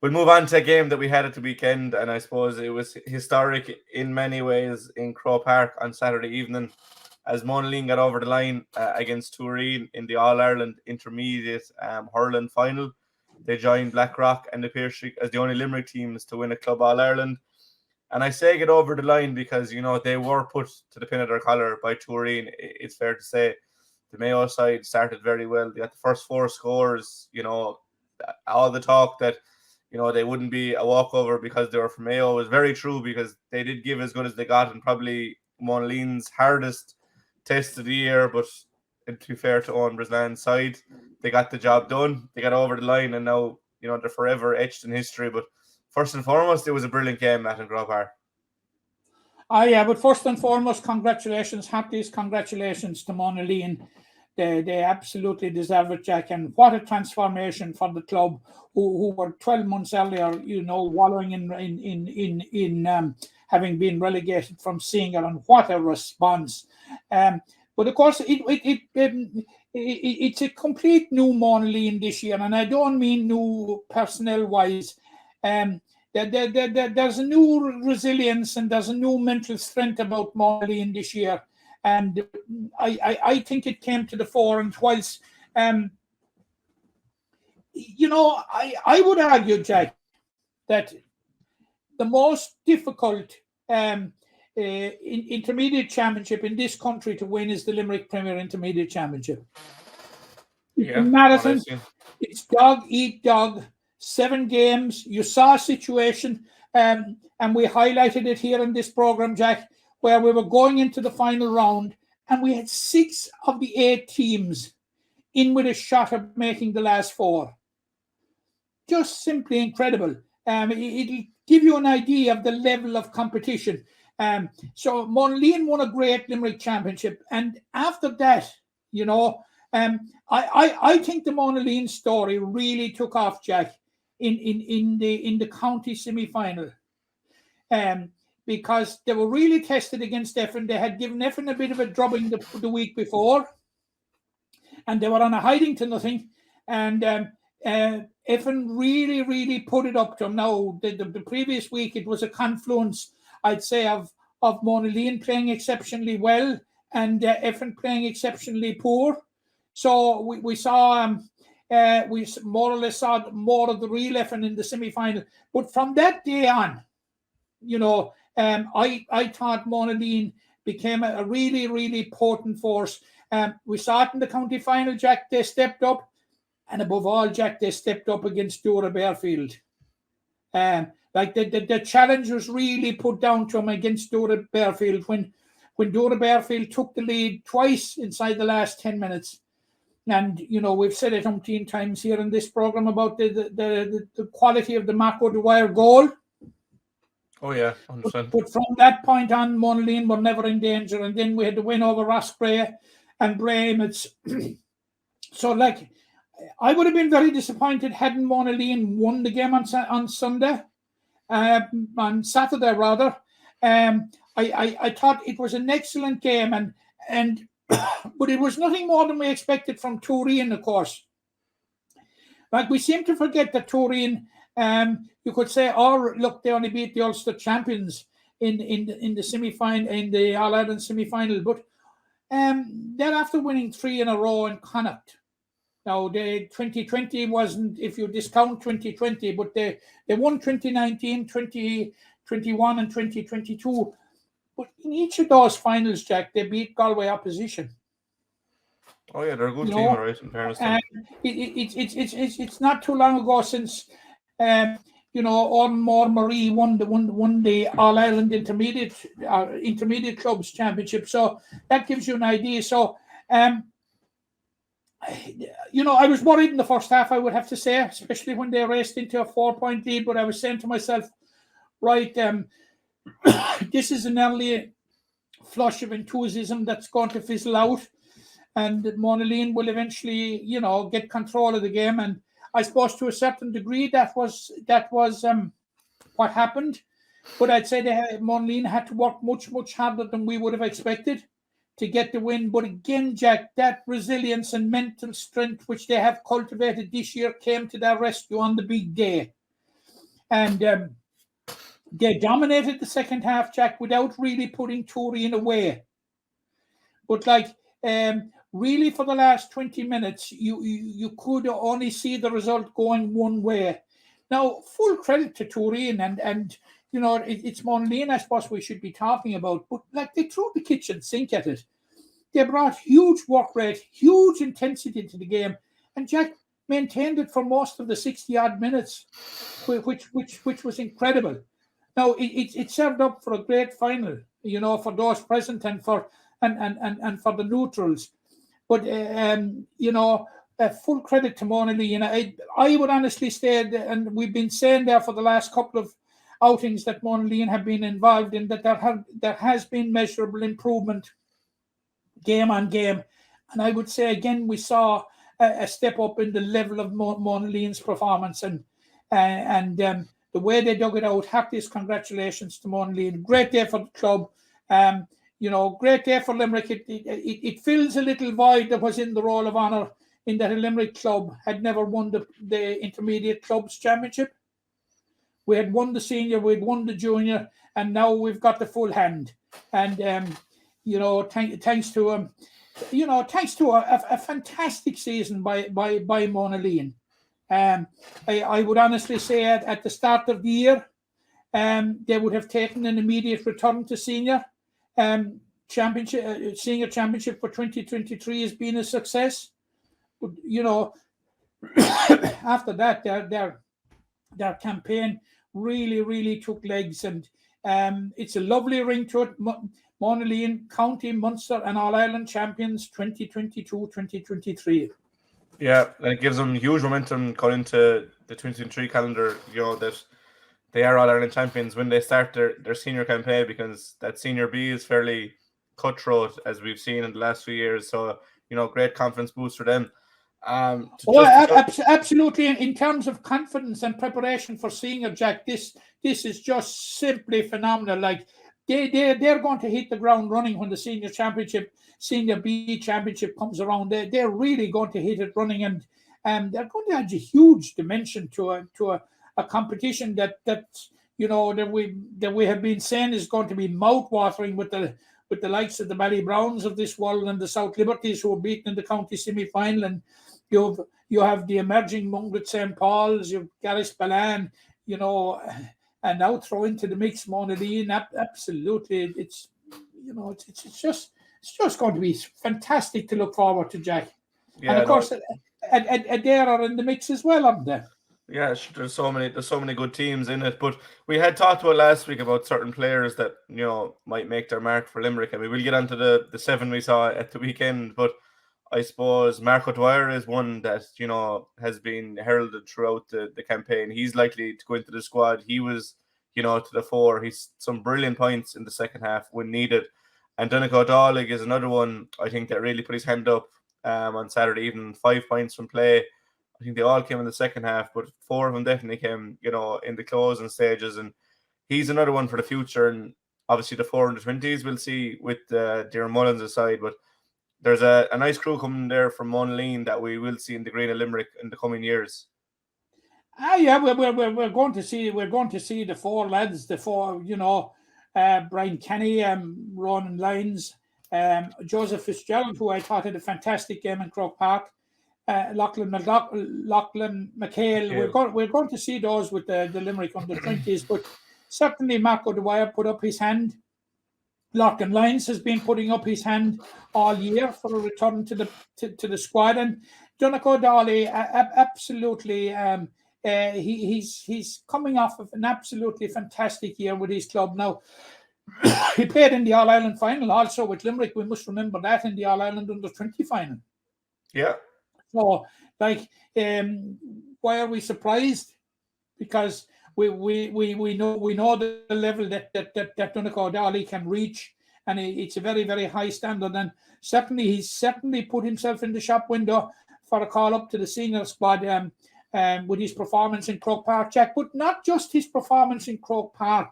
We'll move on to a game that we had at the weekend, and I suppose it was historic in many ways in Croke Park on Saturday evening as Monaleen got over the line against Tooreen in the All-Ireland Intermediate Hurling final. They joined Blackrock and Na Piarsaigh as the only Limerick teams to win a Club All-Ireland. And I say get over the line because, they were put to the pin of their collar by Tooreen. It's fair to say the Mayo side started very well. They got the first 4 scores, all the talk that they wouldn't be a walkover because they were from Mayo was very true, because they did give as good as they got, and probably Monaleen's hardest test of the year. But to be fair to Owen Breslan's side, they got the job done. They got over the line, and now they're forever etched in history. But first and foremost, it was a brilliant game, Matt, in Croke Park. Yeah, but first and foremost, congratulations, happiest congratulations to Monaleen. They absolutely deserve it, Jack. And what a transformation for the club, who were 12 months earlier, wallowing in having been relegated from Senior, and what a response. But of course, it's a complete new Monaleen this year, and I don't mean new personnel-wise. There's a new resilience and there's a new mental strength about Monaleen this year. And I think it came to the fore. And whilst, I would argue, Jack, that the most difficult intermediate championship in this country to win is the Limerick Premier Intermediate Championship. Yeah, in marathon, it's dog eat dog, 7 games. You saw a situation, and we highlighted it here in this program, Jack, where we were going into the final round, and we had 6 of the 8 teams in with a shot of making the last 4. Just simply incredible. It'll give you an idea of the level of competition. So Monaleen won a great Limerick championship, and after that, I think the Monaleen story really took off, Jack, in the county semi-final. Because they were really tested against Effin. They had given Effin a bit of a drubbing the week before, and they were on a hiding to nothing. And Effin really, really put it up to them. Now, the previous week, it was a confluence, I'd say, of Monaleen playing exceptionally well and Effin playing exceptionally poor. So we saw, we more or less saw more of the real Effin in the semi-final. But from that day on, I thought Monaleen became a really, really potent force. We saw it in the county final, Jack. They stepped up. And above all, Jack, they stepped up against Dora Bearfield. The challenge was really put down to them against Dora Bearfield when Dora Bearfield took the lead twice inside the last 10 minutes. And, we've said it umpteen times here in this program about the quality of the Marco Dwyer goal. Oh, yeah, 100%. But from that point on, Monaleen were never in danger. And then we had to win over Roscrea and Bramage. So, I would have been very disappointed hadn't Monaleen won the game on Sunday, on Saturday, rather. I thought it was an excellent game, but it was nothing more than we expected from Tooreen, of course. We seem to forget that Tooreen, you could say, look, they only beat the Ulster champions in the semi-final, in the All-Ireland semi-final, but they're after winning 3 in a row in Connacht. Now, the 2020 wasn't, if you discount 2020, but they won 2019, 2021 and 2022. But in each of those finals, Jack, they beat Galway opposition. Oh, yeah, they're a good team, all right, in fairness. It's not too long ago since, Ormore Marie won the All-Ireland Intermediate Clubs Championship. So that gives you an idea. So, I was worried in the first half, I would have to say, especially when they raced into a 4-point lead. But I was saying to myself, right, this is an early flush of enthusiasm that's going to fizzle out, and Monaleen will eventually, get control of the game. And I suppose to a certain degree that was what happened. But I'd say Monaleen had to work much, much harder than we would have expected to get the win. But again, Jack, that resilience and mental strength which they have cultivated this year came to their rescue on the big day. and they dominated the second half, Jack, without really putting Tooreen away. But really, for the last 20 minutes, you could only see the result going one way. Now, full credit to Tooreen, and it's Monaleen, I suppose we should be talking about. But they threw the kitchen sink at it. They brought huge work rate, huge intensity to the game, and Jack maintained it for most of the 60-odd minutes, which was incredible. Now, it served up for a great final, for those present and for the neutrals. But full credit to Monaleen. I would honestly say, and we've been saying there for the last couple of outings that Monaleen have been involved in, that there has been measurable improvement game on game. And I would say again, we saw a step up in the level of Monaleen's performance, and the way they dug it out. Happiest congratulations to Monaleen. Great day for the club. Great day for Limerick. It fills a little void that was in the Roll of Honour, in that a Limerick club had never won the Intermediate Clubs Championship. We had won the senior, we had won the junior, and now we've got the full hand. And thanks to a fantastic season by Monaleen. I would honestly say at the start of the year, they would have taken an immediate return to senior championship. Senior championship for 2023 has been a success. But after that, their campaign really took legs, and it's a lovely ring to it. Monaleen, County, Munster and All-Ireland champions 2022-2023. Yeah, and it gives them huge momentum going into the 2023 calendar, that they are All-Ireland champions when they start their senior campaign, because that Senior B is fairly cutthroat, as we've seen in the last few years. So, great confidence boost for them. Absolutely. In terms of confidence and preparation for senior, Jack, this is just simply phenomenal. They're going to hit the ground running when the Senior B Championship comes around. They're really going to hit it running, and they're going to add a huge dimension to a competition that we have been saying is going to be mouth-watering with the likes of the Ballybrowns of this world and the South Liberties, who were beaten in the county semi-final, and you have the emerging Mungret St. Paul's, you have Garris Ballan, and now throw into the mix Monaleen. Absolutely, it's just going to be fantastic to look forward to, Jack. Yeah, and of course, Adair are in the mix as well, aren't they? Yeah, there's so many good teams in it. But we had talked about last week about certain players that might make their mark for Limerick, and we will get onto the 7 we saw at the weekend. But I suppose Mark O'Dwyer is one that has been heralded throughout the campaign. He's likely to go into the squad. He was to the fore. He's some brilliant points in the second half when needed. And Donegal Dálig is another one, I think, that really put his hand up on Saturday evening. 5 points from play. I think they all came in the second half, but 4 of them definitely came, in the closing stages. And he's another one for the future. And obviously the 420s we'll see with Darren Mullins' side. But there's a nice crew coming there from Monaleen that we will see in the Green of Limerick in the coming years. Yeah, we're going to see the 4 lads, the 4, Brian Kenny, Ronan Lyons, Joseph Fitzgerald, who I thought had a fantastic game in Croke Park, Lachlan McHale. Yeah. We're going to see those with the Limerick under 20s, but certainly Mark O'Dwyer put up his hand. Lachlan Lyons has been putting up his hand all year for a return to the squad, and Donegal Dálig absolutely. He's coming off of an absolutely fantastic year with his club. Now, he played in the All-Ireland final also with Limerick. We must remember that, in the All-Ireland under-20 final. Yeah. So, why are we surprised? Because we know the level that Donegal Dálig can reach, and it's a very, very high standard. And he's put himself in the shop window for a call up to the senior squad. With his performance in Croke Park, Jack, but not just his performance in Croke Park.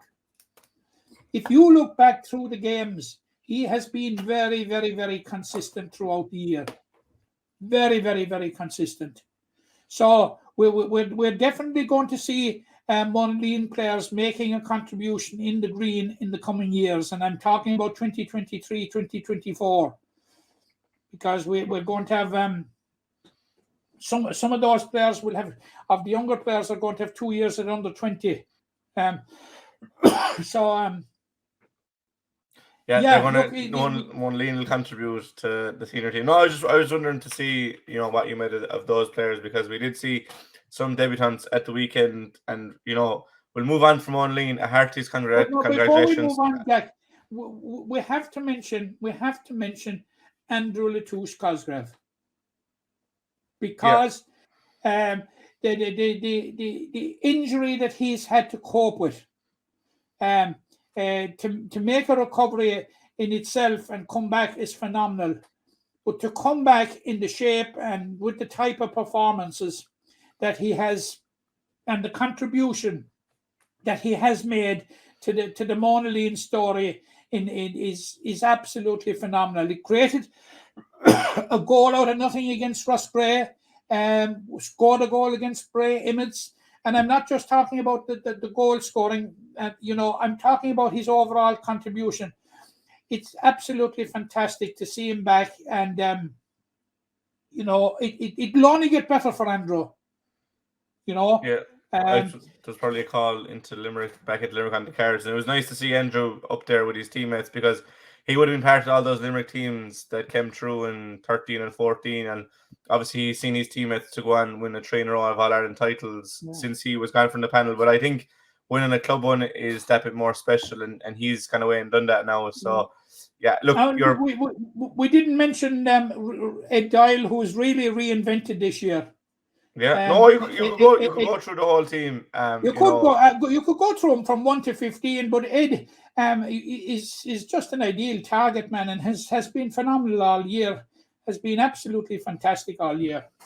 If you look back through the games, he has been very, very, very consistent throughout the year. Very, very, very consistent. So we're definitely going to see Monaleen players making a contribution in the green in the coming years. And I'm talking about 2023, 2024, because we're going to have some of those players will have, of the younger players, are going to have 2 years at under 20. They're going to Monaleen will contribute to the senior team. No, I was wondering to see what you made of those players, because we did see some debutants at the weekend, and we'll move on from Monaleen. A hearty congratulations. Before we move on, Jack, we have to mention Andrew Latouche Cosgrave, because the injury that he's had to cope with, to make a recovery in itself and come back is phenomenal. But to come back in the shape and with the type of performances that he has, and the contribution that he has made to the Monaleen story is absolutely phenomenal. He created a goal out of nothing against Rossbray, scored a goal against Bray Emmets. And I'm not just talking about the goal scoring, I'm talking about his overall contribution. It's absolutely fantastic to see him back, and it'll only get better for Andrew. There's probably a call into Limerick, back at Limerick on the cards, and it was nice to see Andrew up there with his teammates, because he would have been part of all those Limerick teams that came through in 13 and 14, and obviously he's seen his teammates to go on and win a 3 in a row of All-Ireland titles since he was gone from the panel. But I think winning a club one is that bit more special, and he's kind of way and done that now. So look, we didn't mention Ed Doyle, who's really reinvented this year. You could go through the whole team. You could go through them from 1 to 15, but Ed is just an ideal target man, and has been phenomenal all year. Has been absolutely fantastic all year.